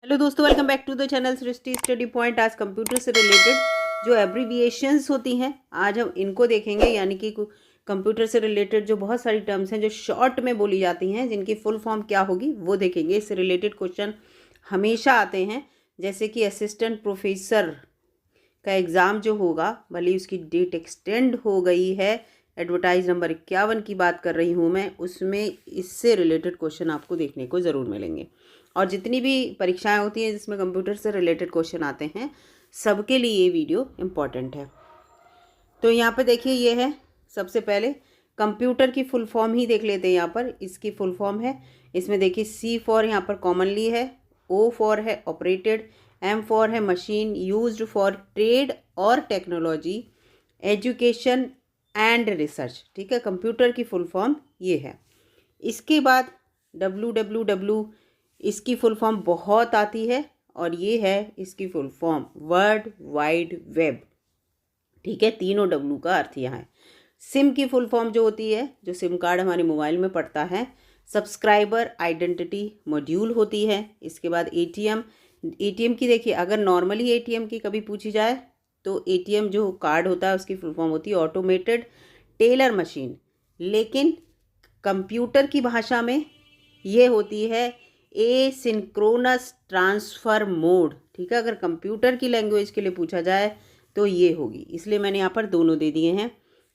Hello दोस्तों, welcome back to the channel Srishti study point. आज computer से रिलेटेड जो एब्रीविएशंस होती हैं आज हम इनको देखेंगे, यानी कि कंप्यूटर से रिलेटेड जो बहुत सारी टर्म्स हैं जो शॉर्ट में बोली जाती हैं जिनकी फुल फॉर्म क्या होगी वो देखेंगे। इससे रिलेटेड क्वेश्चन हमेशा आते हैं, जैसे कि असिस्टेंट प्रोफेसर का एग्ज़ाम जो होगा, भले ही उसकी डेट एक्सटेंड हो गई है, एडवर्टाइज नंबर 51 की बात कर रही हूँ मैं, उसमें इससे रिलेटेड क्वेश्चन आपको देखने को ज़रूर मिलेंगे। और जितनी भी परीक्षाएं होती हैं जिसमें कंप्यूटर से रिलेटेड क्वेश्चन आते हैं, सबके लिए ये वीडियो इम्पॉर्टेंट है। तो यहाँ पे देखिए, ये है सबसे पहले कंप्यूटर की फुल फॉर्म ही देख लेते हैं। यहाँ पर इसकी फुल फॉर्म है, इसमें देखिए C फॉर यहाँ पर कॉमनली है, O फॉर है ऑपरेटेड, M फॉर है मशीन यूज्ड फॉर ट्रेड और टेक्नोलॉजी, एजुकेशन एंड रिसर्च। ठीक है, कंप्यूटर की फुल फॉर्म ये है। इसके बाद WWW, इसकी फुल फॉर्म बहुत आती है और ये है इसकी full form, world wide web. ठीक है, तीनों W का अर्थ यहाँ है। सिम की फुल फॉर्म जो होती है, जो सिम कार्ड हमारे मोबाइल में पड़ता है, सब्सक्राइबर आइडेंटिटी मॉड्यूल होती है। इसके बाद ATM की देखिए, अगर नॉर्मली ATM की कभी पूछी जाए तो ATM जो कार्ड होता है उसकी फुल फॉर्म होती है ऑटोमेटेड टेलर मशीन, लेकिन कंप्यूटर की भाषा में ये होती है एसिंक्रोनस ट्रांसफ़र मोड। ठीक है, अगर कंप्यूटर की लैंग्वेज के लिए पूछा जाए तो ये होगी, इसलिए मैंने यहाँ पर दोनों दे दिए हैं।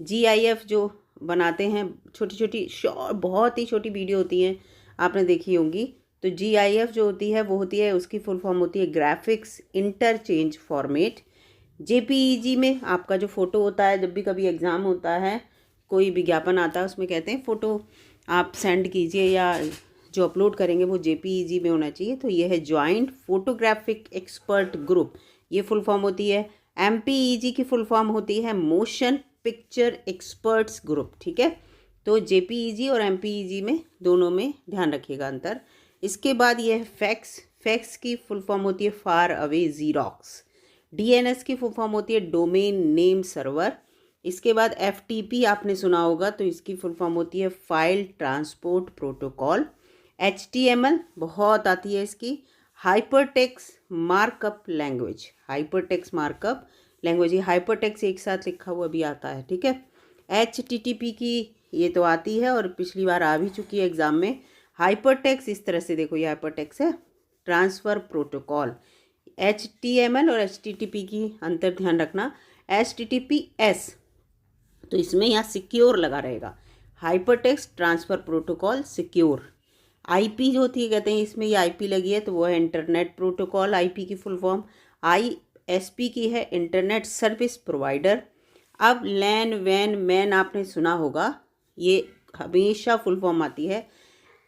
GIF जो बनाते हैं, छोटी छोटी शॉर्ट, बहुत ही छोटी वीडियो होती हैं, आपने देखी होंगी। तो GIF जो होती है वो होती है, उसकी फुल फॉर्म होती है ग्राफिक्स इंटरचेंज फॉर्मेट। JPEG में आपका जो फ़ोटो होता है, जब भी कभी एग्ज़ाम होता है, कोई विज्ञापन आता है, उसमें कहते हैं फ़ोटो आप सेंड कीजिए या जो अपलोड करेंगे वो JPEG में होना चाहिए। तो ये है जॉइंट फोटोग्राफिक एक्सपर्ट ग्रुप, ये फुल फॉर्म होती है। MPEG की फुल फॉर्म होती है मोशन पिक्चर एक्सपर्ट्स ग्रुप। ठीक है, तो JPEG और MPEG में दोनों में ध्यान रखिएगा अंतर। इसके बाद ये है फैक्स की फुल फॉर्म होती है फार अवे ज़ीरॉक्स। DNS की फुल फॉर्म होती है डोमेन नेम सर्वर। इसके बाद FTP आपने सुना होगा, तो इसकी फुल फॉर्म होती है फाइल ट्रांसपोर्ट प्रोटोकॉल। HTML बहुत आती है इसकी, hypertext markup language. Hypertext markup language, ये हाइपरटेक्स्ट एक साथ लिखा हुआ भी आता है। ठीक है, HTTP की ये तो आती है और पिछली बार आ भी चुकी है एग्जाम में। हाइपरटेक्स्ट इस तरह से देखो, ये हाइपरटेक्स्ट है ट्रांसफ़र प्रोटोकॉल। HTML और HTTP की अंतर ध्यान रखना। HTTPS तो इसमें यहाँ सिक्योर लगा रहेगा, hypertext transfer protocol secure. IP जो होती है, कहते हैं इसमें ये IP लगी है, तो वो है इंटरनेट प्रोटोकॉल। IP की फुल फॉर्म ISP की है इंटरनेट सर्विस प्रोवाइडर। अब लैन वैन मैन आपने सुना होगा, ये हमेशा फुल फॉर्म आती है।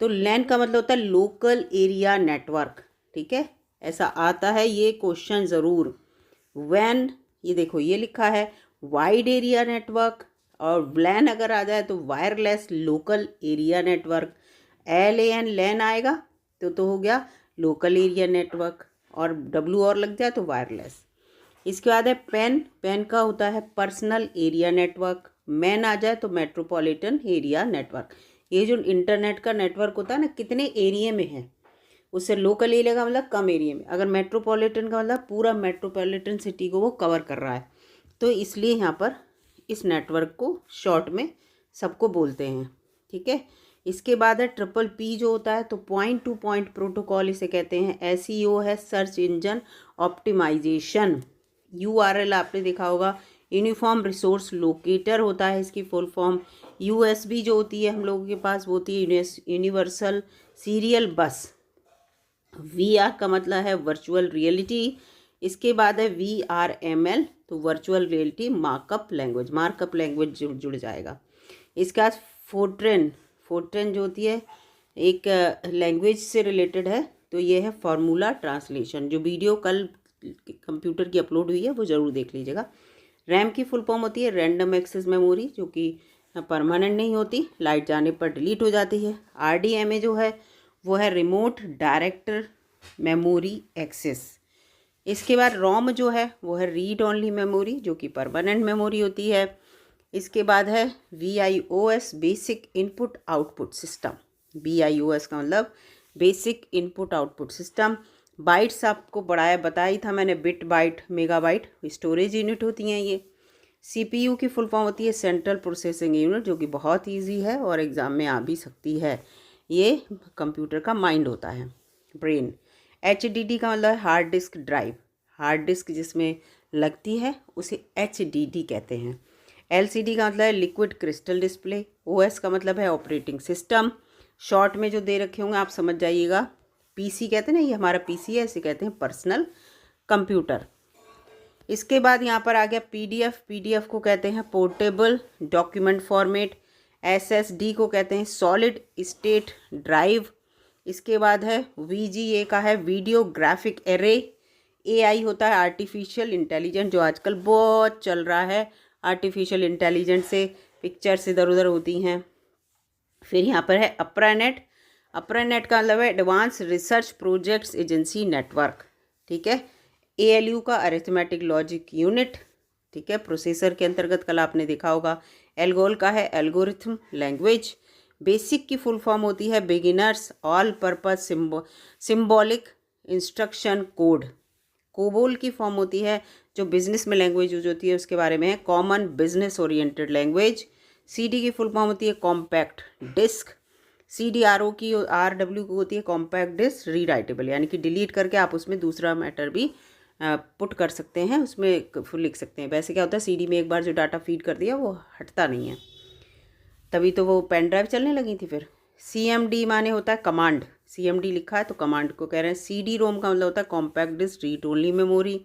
तो लैन का मतलब होता है लोकल एरिया नेटवर्क। ठीक है, ऐसा आता है ये क्वेश्चन ज़रूर। वैन, ये देखो ये लिखा है वाइड एरिया नेटवर्क, और लैन अगर आ जाए तो wireless local area network. LAN लैन आएगा तो हो गया लोकल एरिया नेटवर्क, और W और लग जाए तो वायरलेस। इसके बाद है पेन का होता है पर्सनल एरिया नेटवर्क। मैन आ जाए तो मेट्रोपॉलिटन एरिया नेटवर्क। ये जो इंटरनेट का नेटवर्क होता है ना, कितने एरिया में है, उससे लोकल एरिया का मतलब कम एरिया में, अगर मेट्रोपॉलिटन का मतलब पूरा मेट्रोपॉलिटन सिटी को वो कवर कर रहा है। तो इसलिए यहाँ पर इस नेटवर्क को शॉर्ट में सबको बोलते हैं। ठीक है, इसके बाद है PPP जो होता है, तो पॉइंट टू पॉइंट प्रोटोकॉल इसे कहते हैं। SEO है सर्च इंजन ऑप्टिमाइजेशन। URL आपने देखा होगा, यूनिफॉर्म रिसोर्स लोकेटर होता है इसकी फुल फॉर्म। USB जो होती है हम लोगों के पास, वो होती है यूनिवर्सल सीरियल बस। VR का मतलब है वर्चुअल रियलिटी। इसके बाद है VRML, तो वर्चुअल रियलिटी मार्कअप लैंग्वेज जुड़ जाएगा। इसके बाद फोर्ट्रेन जो होती है एक लैंग्वेज से रिलेटेड है, तो ये है फार्मूला ट्रांसलेशन। जो वीडियो कल कंप्यूटर की अपलोड हुई है वो ज़रूर देख लीजिएगा। रैम की फुल फॉर्म होती है रैंडम एक्सेस मेमोरी, जो कि परमानेंट नहीं होती, लाइट जाने पर डिलीट हो जाती है। RDMA जो है वो है रिमोट डायरेक्टर मेमोरी एक्सेस। इसके बाद ROM जो है वो है रीड ओनली मेमोरी, जो कि परमानेंट मेमोरी होती है। इसके बाद है BIOS basic input output system. BIOS का मतलब basic input output system. Bytes आपको बताया ही था मैंने, bit byte megabyte storage unit होती हैं ये। सीपीयू की फुल फॉर्म होती है सेंट्रल प्रोसेसिंग यूनिट, जो कि बहुत इजी है और एग्ज़ाम में आ भी सकती है। ये कंप्यूटर का माइंड होता है, ब्रेन। एचडीडी का मतलब है hard disk drive, hard disk जिसमें लगती है उसे एचडीडी कहते हैं। एलसीडी का मतलब है लिक्विड क्रिस्टल डिस्प्ले। ओएस का मतलब है ऑपरेटिंग सिस्टम। शॉर्ट में जो दे रखे होंगे आप समझ जाइएगा। पीसी कहते हैं ना, ये हमारा पीसी है, इसे कहते हैं पर्सनल कंप्यूटर। इसके बाद यहाँ पर आ गया पीडीएफ। पीडीएफ को कहते हैं पोर्टेबल डॉक्यूमेंट फॉर्मेट। एसएसडी को कहते हैं सॉलिड स्टेट ड्राइव। इसके बाद है वीजीए का है वीडियो ग्राफिक एरे। एआई होता है आर्टिफिशियल इंटेलिजेंस, जो आजकल बहुत चल रहा है। आर्टिफिशियल इंटेलिजेंस से पिक्चर्स इधर उधर होती हैं। फिर यहाँ पर है अप्रानेट। अप्रानेट का मतलब है advance research projects agency network, ठीक है। एएलयू का अरिथमेटिक लॉजिक यूनिट, ठीक है, प्रोसेसर के अंतर्गत कल आपने देखा होगा। एल्गोल का है एल्गोरिथम लैंग्वेज। बेसिक की फुल फॉर्म होती है beginners all purpose symbolic instruction code. COBOL की फॉर्म होती है जो बिजनेस में लैंग्वेज यूज होती है उसके बारे में है, common business oriented language. CD की फुल फॉर्म होती है कॉम्पैक्ट डिस्क। सीडीआरओ की आरडब्ल्यू की होती है कॉम्पैक्ट डिस्क रीराइटेबल, यानी कि डिलीट करके आप उसमें दूसरा मैटर भी पुट कर सकते हैं, उसमें फुल लिख सकते हैं। वैसे क्या होता है, सीडी में एक बार जो डाटा फीड कर दिया वो हटता नहीं है, तभी तो वो पेन ड्राइव चलने लगी थी। फिर सीएमडी माने होता है कमांड। सीएमडी लिखा है तो कमांड को कह रहे हैं। सीडी रोम का मतलब होता है compact disc read only memory.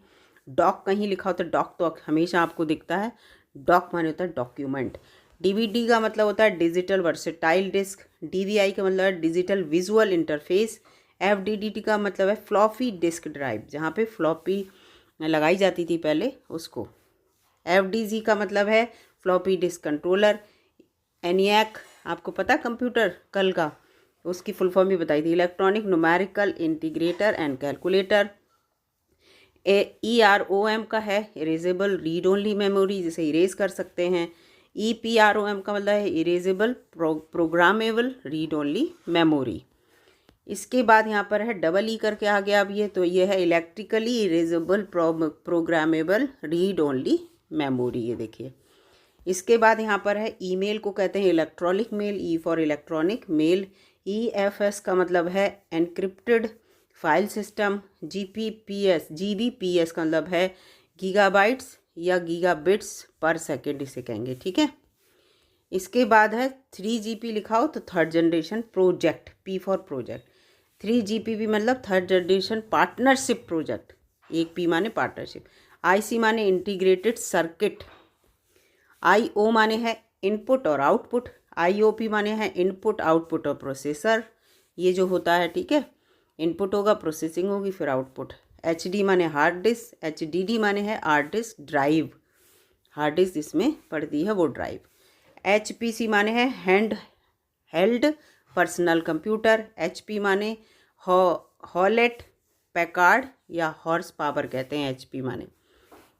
DOC कहीं लिखा होता है, डॉक तो हमेशा आपको दिखता है। डॉक माने होता है डॉक्यूमेंट। डीवीडी का मतलब होता है डिजिटल वर्सेटाइल डिस्क। डीवीआई का मतलब है डिजिटल विजुअल इंटरफेस। एफडीडी का मतलब है फ्लॉपी डिस्क ड्राइव, जहाँ पे फ्लॉपी लगाई जाती थी पहले उसको। एफडीजी का मतलब है फ्लॉपी डिस्क कंट्रोलर। एनियाक आपको पता कंप्यूटर कल का, उसकी फुल फॉर्म भी बताई थी, electronic numerical integrator and calculator. EROM का है इरेजेबल रीड ओनली मेमोरी, जिसे इरेज कर सकते हैं। EPROM का मतलब है erasable programmable read only memory. इसके बाद यहाँ पर है डबल ई करके आ गया अब ये, तो ये है electrically erasable programmable read only memory, ये देखिए। इसके बाद यहाँ पर है ईमेल को कहते हैं electronic mail, E for electronic mail. EFS का मतलब है एनक्रिप्टेड फाइल सिस्टम। GBPS का मतलब है गीगाबाइट्स या गीगाबिट्स पर सेकेंड, इसे कहेंगे, ठीक है। इसके बाद है 3GP लिखा हो तो third generation project, P for project. 3GPP मतलब थर्ड जनरेशन पार्टनरशिप प्रोजेक्ट, एक P माने पार्टनरशिप। IC माने इंटीग्रेटेड सर्किट। IO माने है इनपुट और आउटपुट। IOP माने है इनपुट आउटपुट और प्रोसेसर, ये जो होता है, ठीक है। इनपुट होगा, प्रोसेसिंग होगी, फिर आउटपुट। HD माने हार्ड डिस्क। HDD माने है hard disk drive, hard disk जिसमें पड़ती है वो ड्राइव। HPC माने है hand held personal computer. HP माने हॉलेट पैकार्ड या हॉर्स पावर कहते हैं HP माने।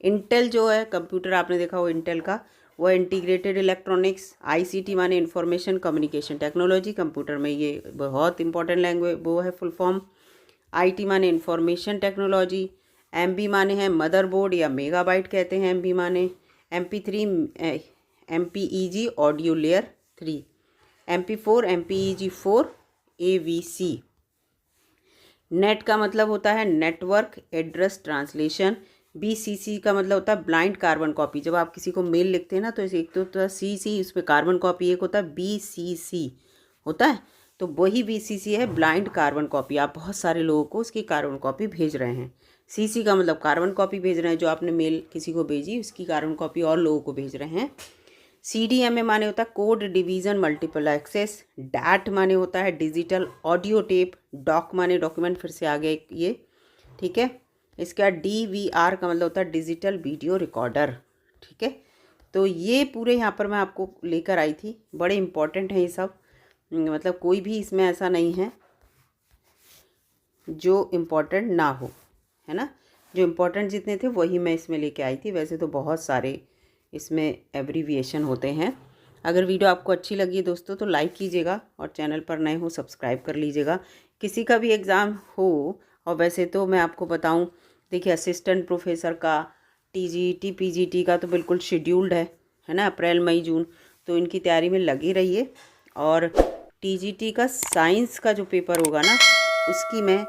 इंटेल जो है कंप्यूटर आपने देखा वो इंटेल का, वो इंटीग्रेटेड इलेक्ट्रॉनिक्स। ICT माने इंफॉर्मेशन कम्युनिकेशन टेक्नोलॉजी, कंप्यूटर में ये बहुत इंपॉर्टेंट लैंग्वेज वो है फुल फॉर्म। IT माने इंफॉर्मेशन टेक्नोलॉजी। MB माने है मदरबोर्ड या मेगाबाइट कहते हैं MB माने। MP3 MPEG audio layer 3। MP4 MPEG 4 AVC। Net का मतलब होता है नेटवर्क एड्रेस ट्रांसलेशन। BCC का मतलब होता है ब्लाइंड कार्बन कॉपी। जब आप किसी को मेल लिखते हैं ना तो एक तो होता है CC, उसमें कार्बन कॉपी, एक होता है BCC होता है, तो वही BCC है ब्लाइंड कार्बन कॉपी। आप बहुत सारे लोगों को उसकी कार्बन कॉपी भेज रहे हैं। CC का मतलब कार्बन कॉपी भेज रहे हैं, जो आपने मेल किसी को भेजी उसकी कार्बन कॉपी और लोगों को भेज रहे हैं। CDMA माने होता है code division multiple access. DAT माने होता है डिजिटल ऑडियो टेप। डॉक माने डॉक्यूमेंट, फिर से आ गया ये, ठीक है। इसका DVR का मतलब होता है डिजिटल वीडियो रिकॉर्डर, ठीक है। तो ये पूरे यहाँ पर मैं आपको लेकर आई थी, बड़े इम्पॉर्टेंट हैं ये सब, मतलब कोई भी इसमें ऐसा नहीं है जो इम्पॉर्टेंट ना हो, है ना। जो इम्पोर्टेंट जितने थे वही मैं इसमें लेके आई थी। वैसे तो बहुत सारे इसमें एब्रीविएशन होते हैं। अगर वीडियो आपको अच्छी लगी है दोस्तों तो लाइक कीजिएगा और चैनल पर नए हो सब्सक्राइब कर लीजिएगा। किसी का भी एग्ज़ाम हो और वैसे तो मैं आपको बताऊं, देखिए असिस्टेंट प्रोफेसर का, टीजीटी पीजीटी का तो बिल्कुल शेड्यूल्ड है ना, अप्रैल मई जून, तो इनकी तैयारी में लगी रहिए। और टीजीटी का साइंस का जो पेपर होगा ना, उसकी मैं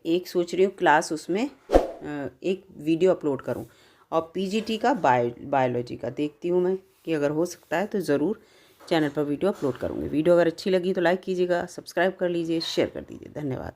एक सोच रही हूँ क्लास उसमें एक वीडियो अपलोड करूँ। और पीजीटी का बायोलॉजी का देखती हूँ मैं कि अगर हो सकता है तो ज़रूर चैनल पर वीडियो अपलोड करूँगी। वीडियो अगर अच्छी लगी तो लाइक कीजिएगा, सब्सक्राइब कर लीजिए, शेयर कर दीजिए। धन्यवाद।